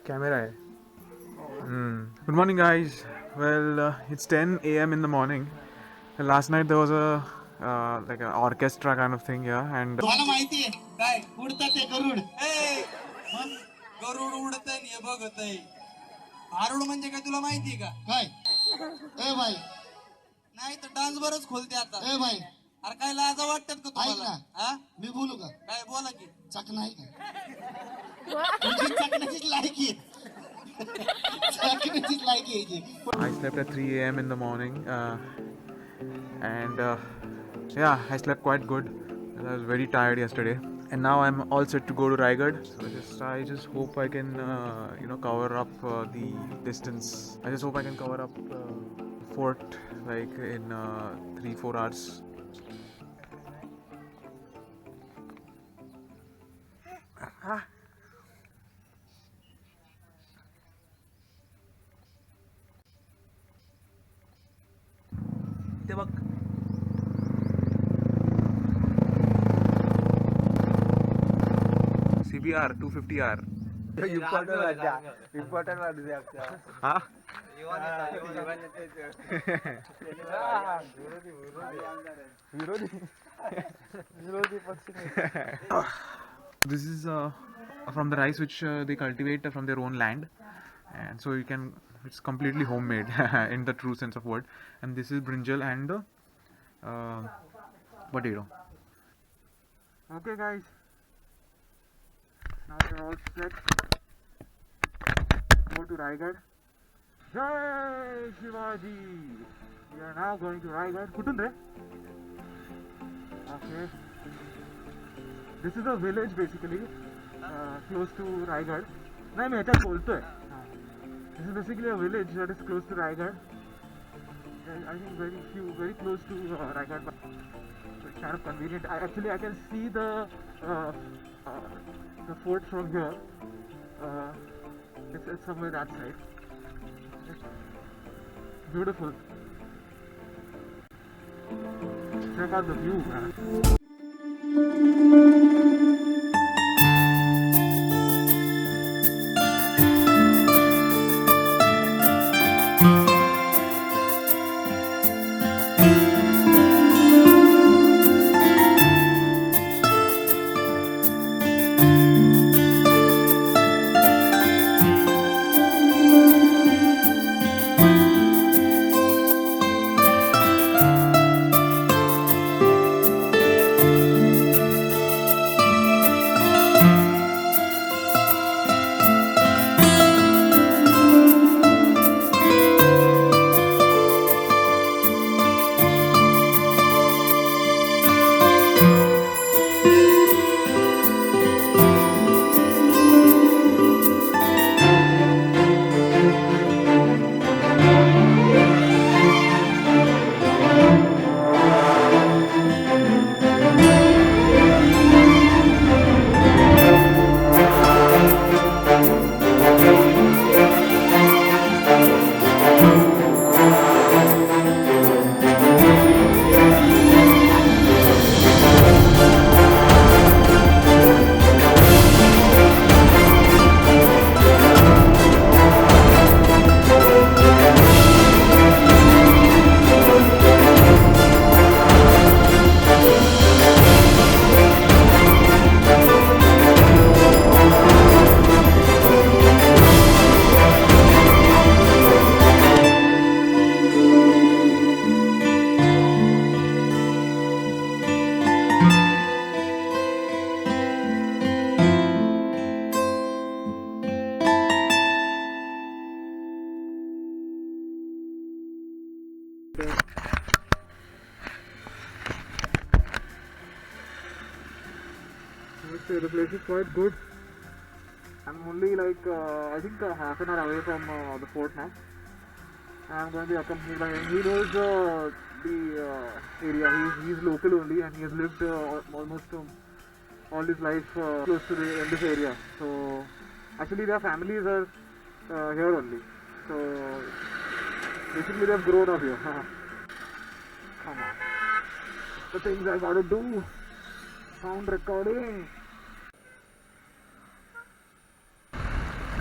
Camera hai. Good morning, guys. Well, it's 10 a.m. in the morning. Last night there was a like an orchestra kind of thing, yeah, and मला माहिती आहे काय उडतं ते गरुड मग गरुड उडतंय हे बघतय आरुड म्हणजे काय तुला माहितीये का काय ए भाई नाही तर डान्स बरच खोलते आता ए भाई अरे काय लाज वाटतात का तुम्हाला हा मी बोलू का काय बोला की चक नाही का तुझी चकण्याचीच लायकी चकण्याचीच लायकी आहे I slept at 3 a.m. in the morning, and yeah, I slept quite good. I was very tired yesterday, and now I'm all set to go to Raigad. So I just hope I can cover up the distance. I just hope I can cover up the fort like in 3-4 hours. ते बघ CBR 250R important वाटते हा This is from the rice which they cultivate from their own land, and so you can, it's completely homemade in the true sense of word. And this is brinjal and potato. Okay, guys, now we're all set. Go to Raigad. Jai Shivaji. We are now going to Raigad. Kutun re? Okay. This is a village basically, close to Raigad. No, मैं ऐसा बोलता है. This is basically a village that is close to Raigad. I think very close to Raigad, but it's kind of convenient. I can see the fort from here. It's somewhere that side. It's beautiful. Check out the view, man. The place is quite good. I'm only like I think half an hour away from the fort now. I'm going to be accompanied by him. He knows the area. He's local only, and he has lived almost all his life close to in this area. So actually their families are here only. So basically they've grown up here. Come on. The things I gotta do. Sound recording.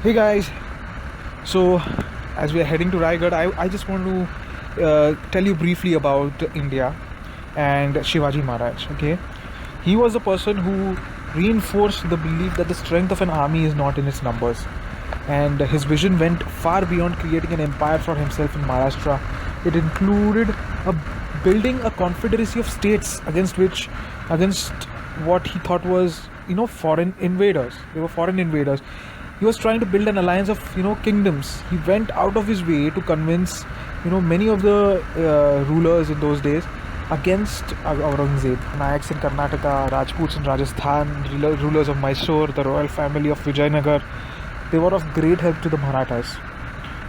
Hey guys, so as we are heading to Raigad, I just want to tell you briefly about India and Shivaji Maharaj. Okay, he was the person who reinforced the belief that the strength of an army is not in its numbers, and his vision went far beyond creating an empire for himself in Maharashtra. It included a building a confederacy of states against what he thought was foreign invaders. They were foreign invaders. He was trying to build an alliance of kingdoms. He went out of his way to convince many of the rulers in those days against Aurangzeb. Nayaks in Karnataka, Rajputs in Rajasthan, rulers of Mysore, the royal family of Vijayanagar, they were of great help to the Marathas.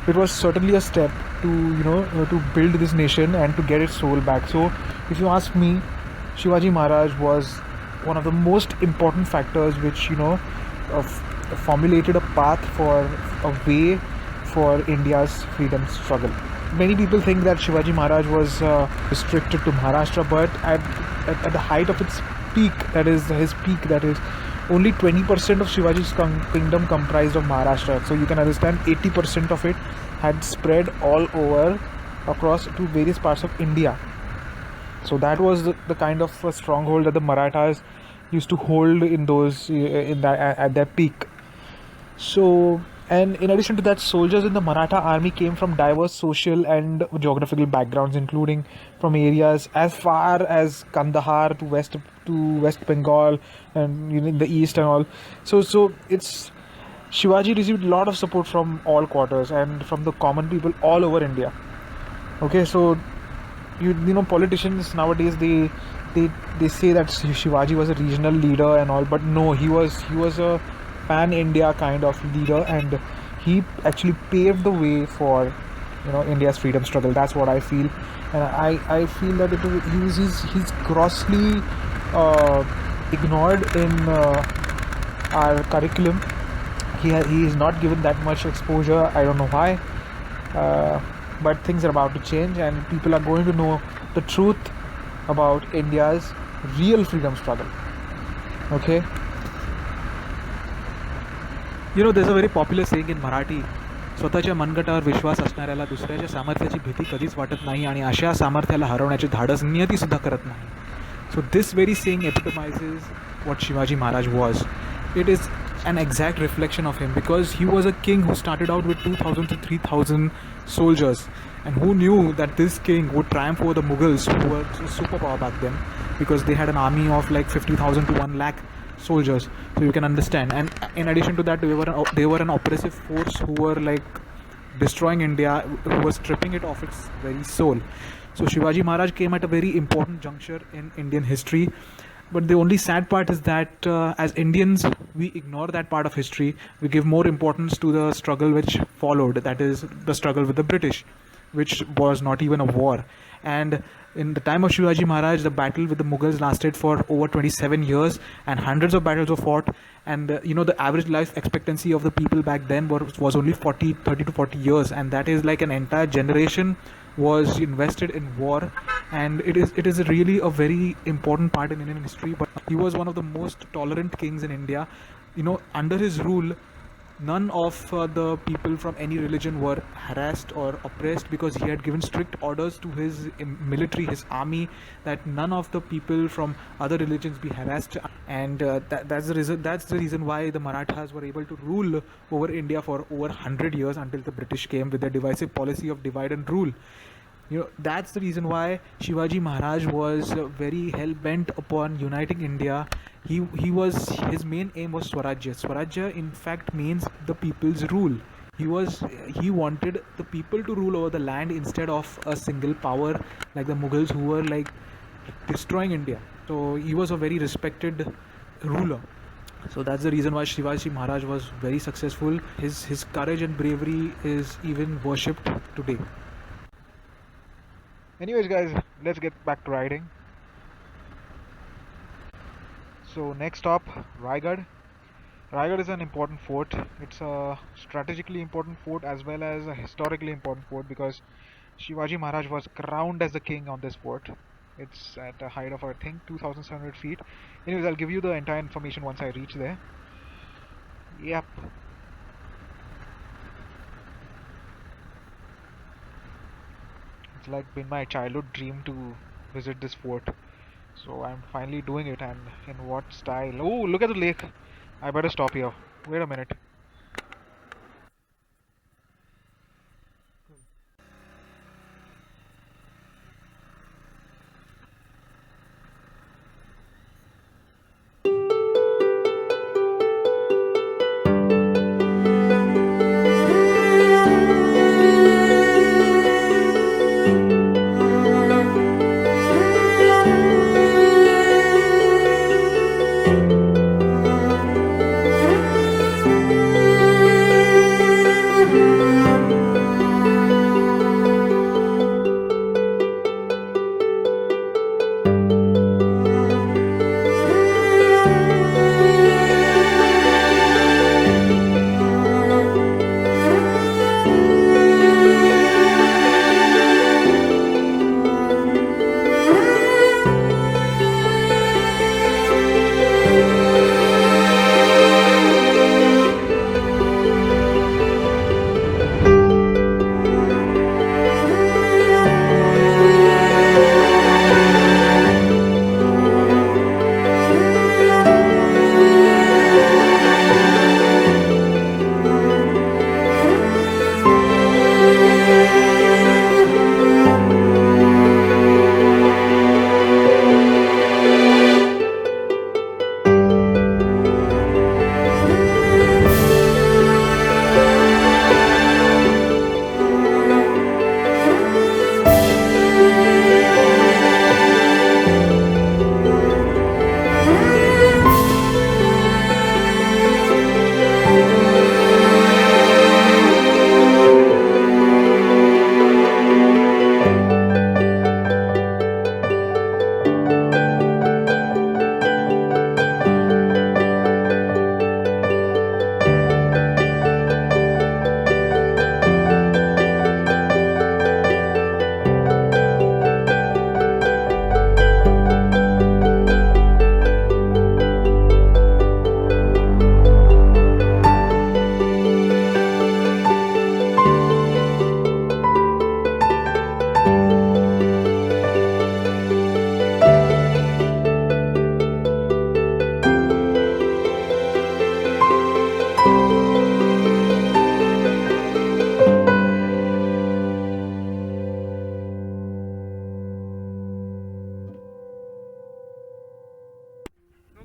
It was certainly a step to build this nation and to get its soul back. So if you ask me, Shivaji Maharaj was one of the most important factors which formulated a path for a way for India's freedom struggle. Many people think that Shivaji Maharaj was restricted to Maharashtra, but at the height of its peak, that is his peak, that is only 20% of Shivaji's kingdom comprised of Maharashtra. So you can understand 80% of it had spread all over across to various parts of India. So that was the kind of stronghold that the Marathas used to hold at their peak. So, and in addition to that, soldiers in the Maratha army came from diverse social and geographical backgrounds, including from areas as far as Kandahar to West Bengal and in the east and all. So it's Shivaji received a lot of support from all quarters and from the common people all over India. Okay, so politicians nowadays they say that Shivaji was a regional leader and all, but no, he was a pan-India kind of leader, and he actually paved the way for India's freedom struggle. That's what I feel, and I feel that he's grossly ignored in our curriculum. He is not given that much exposure. I don't know why, but things are about to change, and people are going to know the truth about India's real freedom struggle. Okay. There's a very popular saying in Marathi, स्वतःच्या मनगटावर विश्वास असणाऱ्याला दुसऱ्याच्या सामर्थ्याची भीती कधीच वाटत नाही आणि अशा सामर्थ्याला हरवण्याचे धाडस नियती सुद्धा करत नाही. So this very saying epitomizes what Shivaji Maharaj was. It is an exact reflection of him, because he was a king who started out with 2,000 to 3,000 soldiers, and who knew that this king would triumph over the Mughals, who were a superpower back then, because they had an army of like 50,000 to 1 lakh soldiers. So you can understand, and in addition to that, they were an oppressive force who were like destroying India, who was stripping it of its very soul. So Shivaji Maharaj came at a very important juncture in Indian history. But the only sad part is that as Indians, we ignore that part of history. We give more importance to the struggle which followed, that is the struggle with the British, which was not even a war. And in the time of Shivaji Maharaj, the battle with the Mughals lasted for over 27 years, and hundreds of battles were fought. And the average life expectancy of the people back then was only 30 to 40 years, and that is like an entire generation was invested in war. And it is really a very important part in Indian history. But he was one of the most tolerant kings in India. Under his rule, none of the people from any religion were harassed or oppressed, because he had given strict orders to his military, his army, that none of the people from other religions be harassed. And that's the reason why the Marathas were able to rule over India for over 100 years, until the British came with their divisive policy of divide and rule. That's the reason why Shivaji Maharaj was very hell-bent upon uniting India. His main aim was Swarajya. Swarajya in fact means the people's rule. He wanted the people to rule over the land instead of a single power like the Mughals, who were like destroying India. So he was a very respected ruler. So that's the reason why Shivaji Maharaj was very successful. His courage and bravery is even worshipped today. Anyways, guys, let's get back to riding. So next stop, Raigad. Raigad is an important fort. It's a strategically important fort as well as a historically important fort, because Shivaji Maharaj was crowned as the king on this fort. It's at a height of, I think, 2,700 feet. Anyways, I'll give you the entire information once I reach there. Yep. It's like been my childhood dream to visit this fort. So I'm finally doing it, and in what style? Oh, look at the lake. I better stop here. Wait a minute.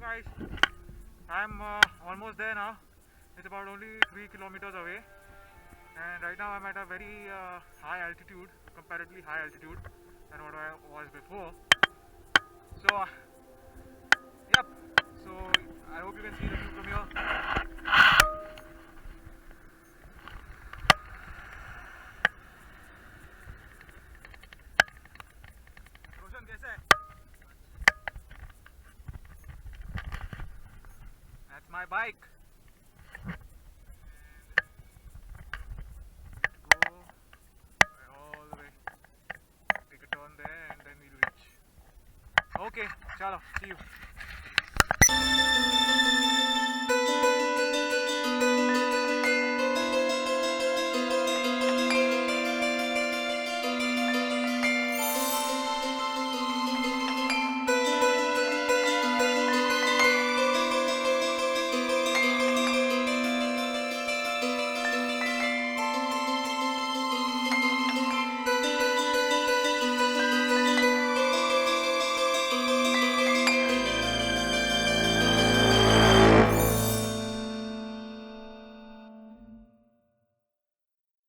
Guys, I'm almost there now. It's about only 3 kilometers away, and right now I'm at a very high altitude, comparatively high altitude than what I was before. So yep, so I hope you can see the view from here. Roshan, kaisa hai? That's my bike. Go all the way. Take a turn there and then we'll reach. Okay, chalo, see you.